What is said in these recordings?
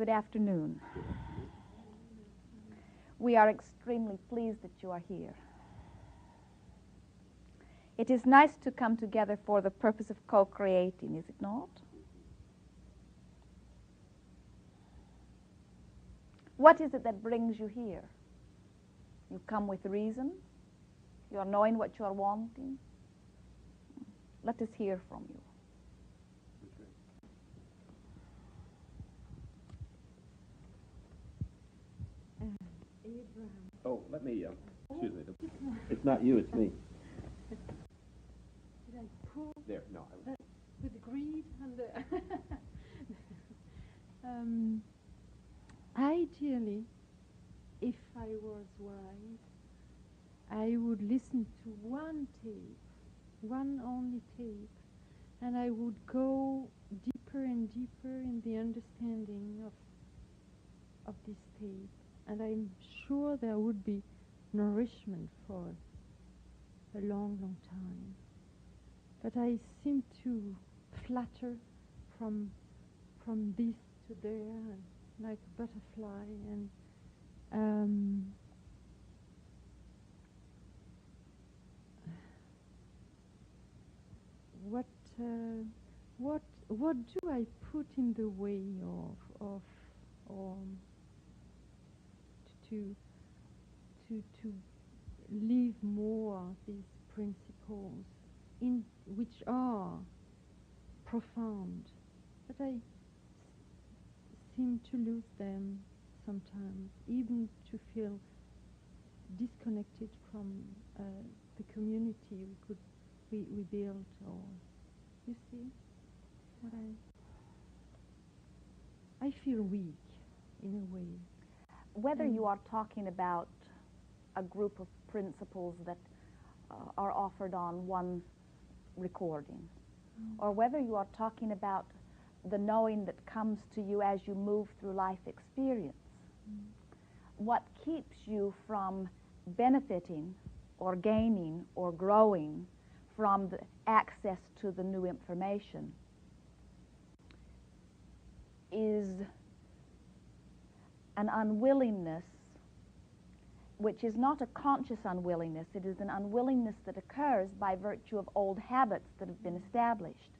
Good afternoon. We are extremely pleased that you are here. It is nice to come together for the purpose of co-creating, is it not? What is it that brings you here? You come with reason? You are knowing what you are wanting? Let us hear from you. Oh, let me, excuse me. It's not you, it's me. Did I pull There, no. with the greed and the... Ideally, if I was wise, I would listen to one tape, one only tape, and I would go deeper and deeper in the understanding of this tape. And I'm sure there would be nourishment for a long, long time. But I seem to flutter from this to there, and like a butterfly. And what do I put in the way of to live more these principles which are profound, but I seem to lose them sometimes, even to feel disconnected from the community we built. Or you see what I feel weak in a way. Whether you are talking about a group of principles that are offered on one recording, or whether you are talking about the knowing that comes to you as you move through life experience, what keeps you from benefiting or gaining or growing from the access to the new information is an unwillingness, which is not a conscious unwillingness. It is an unwillingness that occurs by virtue of old habits that have been established.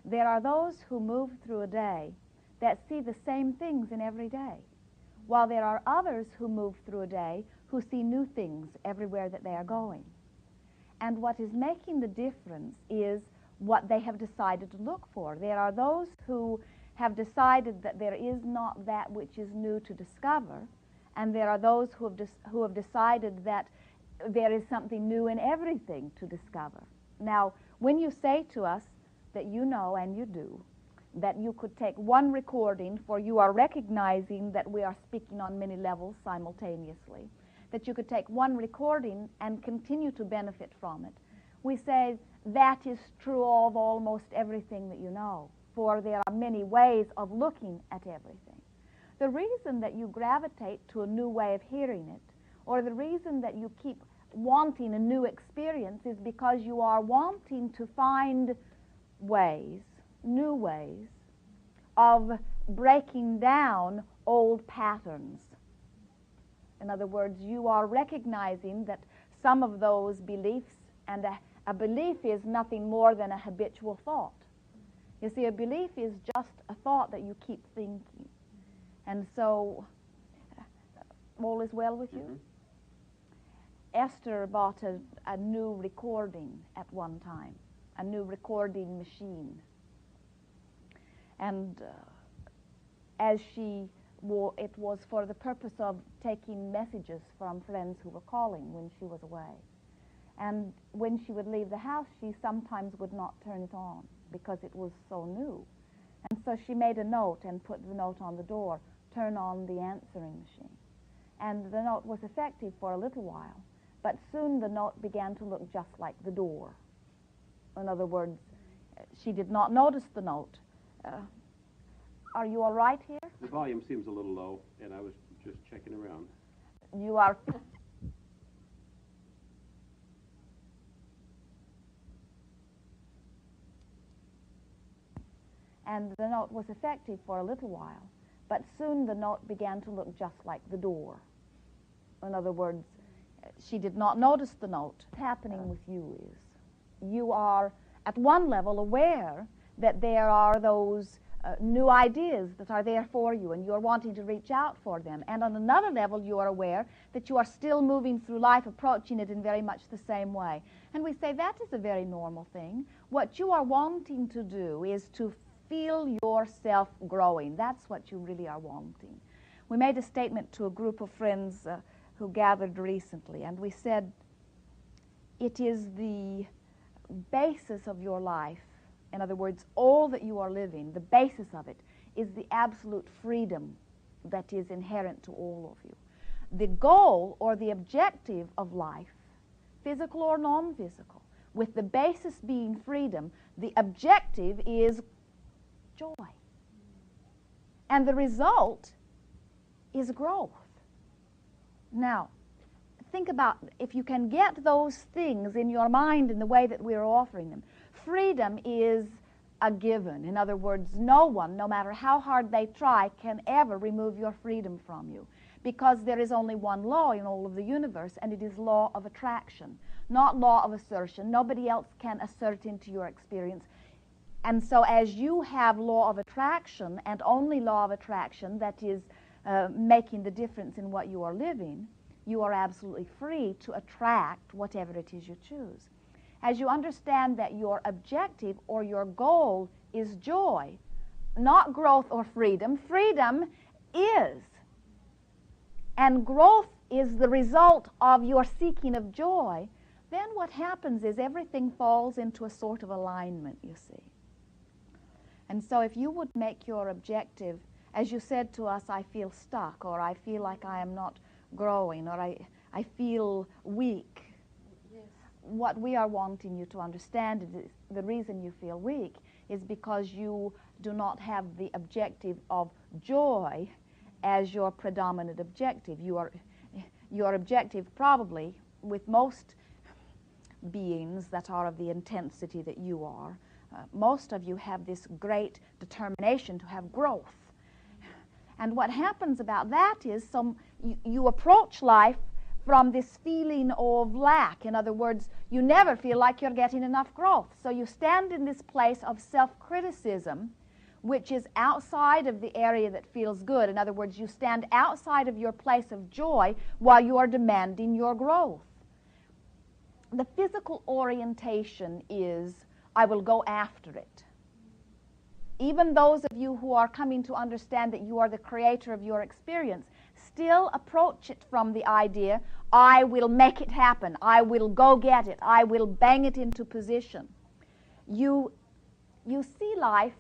There are those who move through a day that see the same things in every day, while there are others who move through a day who see new things everywhere that they are going. And what is making the difference is what they have decided to look for. There are those who have decided that there is not that which is new to discover, and there are those who have decided that there is something new in everything to discover. Now, when you say to us that you know, and you do, that you could take one recording, for you are recognizing that we are speaking on many levels simultaneously, that you could take one recording and continue to benefit from it, we say that is true of almost everything that you know, for there are many ways of looking at everything. The reason that you gravitate to a new way of hearing it, or the reason that you keep wanting a new experience, is because you are wanting to find ways, new ways, of breaking down old patterns. In other words, you are recognizing that some of those beliefs, and a belief is nothing more than a habitual thought. You see, a belief is just a thought that you keep thinking. And so, all is well with you? Esther bought a new recording at one time, a new recording machine. And as it was for the purpose of taking messages from friends who were calling when she was away. And when she would leave the house, she sometimes would not turn it on because it was so new. And so she made a note and put the note on the door, turn on the answering machine. And the note was effective for a little while, but soon the note began to look just like the door. In other words, she did not notice the note. Are you all right here? The volume seems a little low, and I was just checking around. You are... And the note was effective for a little while, but soon the note began to look just like the door. In other words, she did not notice the note. What's happening with you is you are, at one level, aware that there are those new ideas that are there for you, and you're wanting to reach out for them. And on another level, you are aware that you are still moving through life, approaching it in very much the same way. And we say that is a very normal thing. What you are wanting to do is to feel yourself growing. That's what you really are wanting. We made a statement to a group of friends who gathered recently, and we said, it is the basis of your life. In other words, all that you are living, the basis of it, is the absolute freedom that is inherent to all of you. The goal or the objective of life, physical or non-physical, with the basis being freedom, the objective is joy. And the result is growth. Now, think about if you can get those things in your mind in the way that we're offering them. Freedom is a given. In other words, no one, no matter how hard they try, can ever remove your freedom from you, because there is only one law in all of the universe, and it is law of attraction, not law of assertion. Nobody else can assert into your experience. And so as you have law of attraction, and only law of attraction, that is making the difference in what you are living, you are absolutely free to attract whatever it is you choose. As you understand that your objective or your goal is joy, not growth or freedom. Freedom is. And growth is the result of your seeking of joy. Then what happens is everything falls into a sort of alignment, you see. And so if you would make your objective, as you said to us, I feel stuck, or I feel like I am not growing, or I feel weak. What we are wanting you to understand is the reason you feel weak is because you do not have the objective of joy as your predominant objective. Your objective probably, with most beings that are of the intensity that you are, most of you have this great determination to have growth. And what happens about that is you approach life from this feeling of lack. In other words, you never feel like you're getting enough growth. So you stand in this place of self-criticism, which is outside of the area that feels good. In other words, you stand outside of your place of joy while you are demanding your growth. The physical orientation is, I will go after it. Even those of you who are coming to understand that you are the creator of your experience still approach it from the idea, I will make it happen, I will go get it, I will bang it into position. You see life,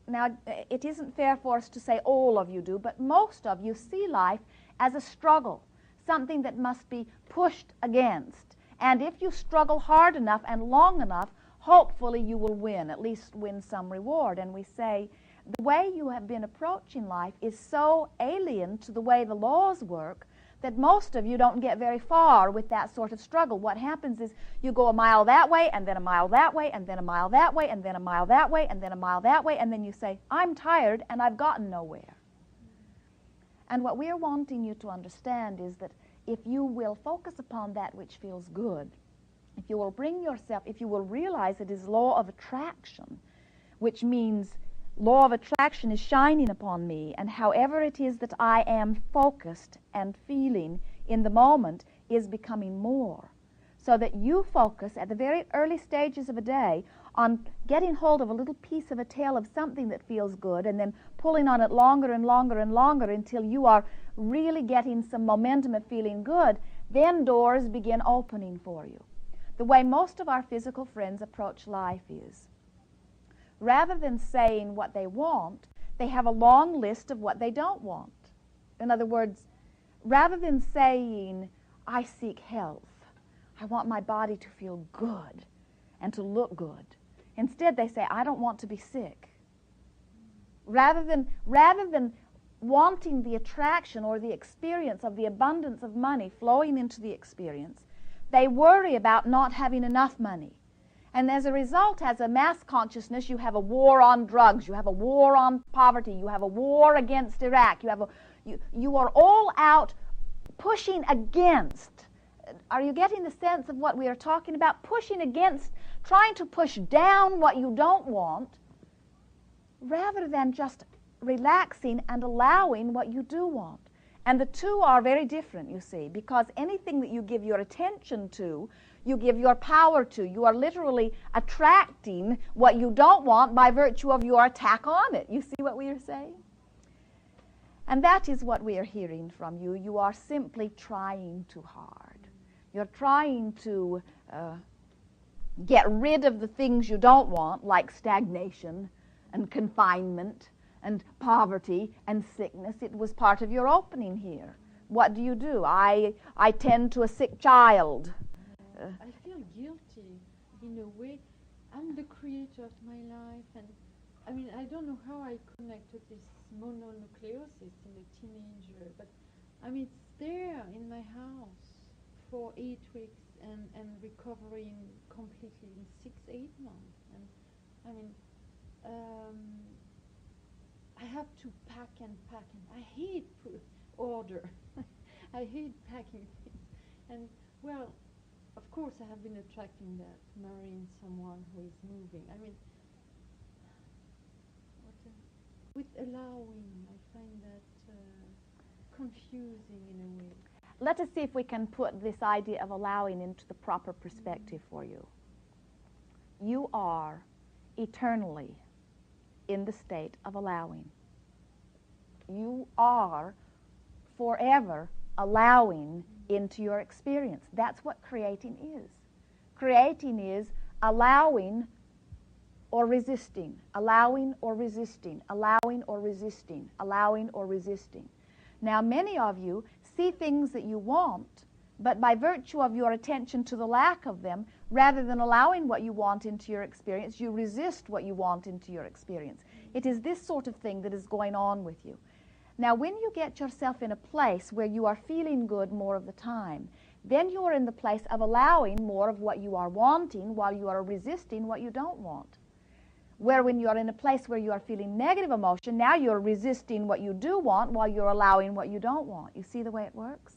now it isn't fair for us to say all of you do, but most of you see life as a struggle, something that must be pushed against. And if you struggle hard enough and long enough, hopefully you will win, at least win some reward. And we say, the way you have been approaching life is so alien to the way the laws work that most of you don't get very far with that sort of struggle. What happens is you go a mile that way, and then a mile that way, and then a mile that way, and then a mile that way, and then a mile that way, and then you say, I'm tired and I've gotten nowhere. And what we're wanting you to understand is that if you will focus upon that which feels good, if you will bring yourself, if you will realize it is law of attraction, which means law of attraction is shining upon me, and however it is that I am focused and feeling in the moment is becoming more. So that you focus at the very early stages of a day on getting hold of a little piece of a tail of something that feels good, and then pulling on it longer and longer and longer until you are really getting some momentum of feeling good, then doors begin opening for you. The way most of our physical friends approach life is, rather than saying what they want, they have a long list of what they don't want. In other words, rather than saying, I seek health, I want my body to feel good and to look good, instead they say, I don't want to be sick. Rather than wanting the attraction or the experience of the abundance of money flowing into the experience, they worry about not having enough money. And as a result, as a mass consciousness, you have a war on drugs, you have a war on poverty, you have a war against Iraq, you are all out pushing against. Are you getting the sense of what we are talking about? Pushing against, trying to push down what you don't want, rather than just relaxing and allowing what you do want. And the two are very different, you see, because anything that you give your attention to, you give your power to. You are literally attracting what you don't want by virtue of your attack on it. You see what we are saying? And that is what we are hearing from you. You are simply trying too hard. You're trying to get rid of the things you don't want, like stagnation and confinement and poverty and sickness. It was part of your opening here. What do? I tend to a sick child. I feel guilty in a way. I'm the creator of my life, and I mean, I don't know how I connect to this mononucleosis in a teenager, but I mean, it's there in my house for 8 weeks and recovering completely in 6-8 months. And I mean, I have to pack and I hate order. I hate packing things. And well, of course I have been attracting that, marrying someone who is moving. I mean, with allowing, I find that confusing in a way. Let us see if we can put this idea of allowing into the proper perspective for you. You are eternally in the state of allowing. You are forever allowing into your experience. That's what creating is. Creating is allowing or resisting, allowing or resisting, allowing or resisting, allowing or resisting. Now, many of you see things that you want, but by virtue of your attention to the lack of them, rather than allowing what you want into your experience, you resist what you want into your experience. It is this sort of thing that is going on with you. Now, when you get yourself in a place where you are feeling good more of the time, then you are in the place of allowing more of what you are wanting while you are resisting what you don't want. Where when you are in a place where you are feeling negative emotion, now you're resisting what you do want while you're allowing what you don't want. You see the way it works?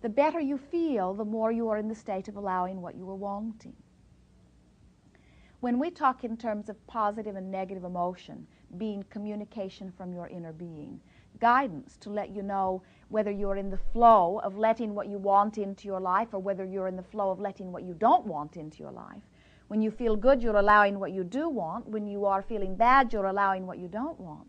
The better you feel, the more you are in the state of allowing what you are wanting. When we talk in terms of positive and negative emotion being communication from your inner being, guidance to let you know whether you're in the flow of letting what you want into your life or whether you're in the flow of letting what you don't want into your life. When you feel good, you're allowing what you do want. When you are feeling bad, you're allowing what you don't want.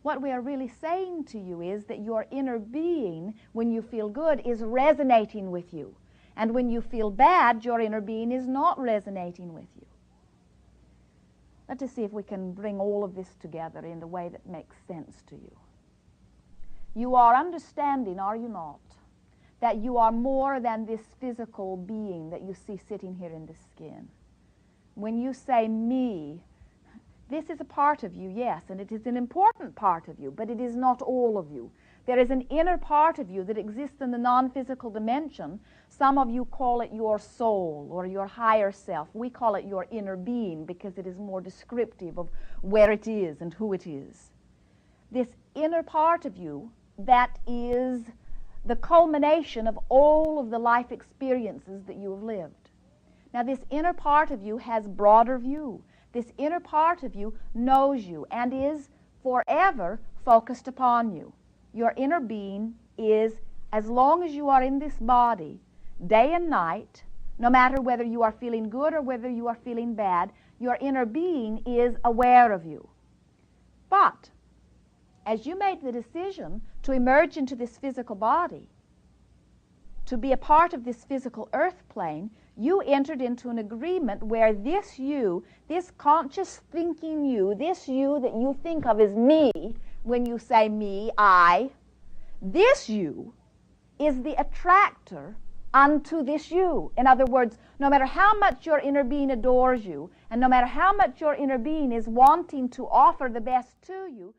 What we are really saying to you is that your inner being, when you feel good, is resonating with you. And when you feel bad, your inner being is not resonating with you. Let us see if we can bring all of this together in the way that makes sense to you. You are understanding, are you not, that you are more than this physical being that you see sitting here in this skin. When you say me, this is a part of you, yes, and it is an important part of you, but it is not all of you. There is an inner part of you that exists in the non-physical dimension. Some of you call it your soul or your higher self. We call it your inner being because it is more descriptive of where it is and who it is. This inner part of you that is the culmination of all of the life experiences that you have lived. Now, this inner part of you has broader view. This inner part of you knows you and is forever focused upon you. Your inner being is, as long as you are in this body, day and night, no matter whether you are feeling good or whether you are feeling bad, your inner being is aware of you. But as you made the decision to emerge into this physical body, to be a part of this physical earth plane, you entered into an agreement where this you, this conscious thinking you, this you that you think of as me, when you say me, I, this you is the attractor unto this you. In other words, no matter how much your inner being adores you, and no matter how much your inner being is wanting to offer the best to you,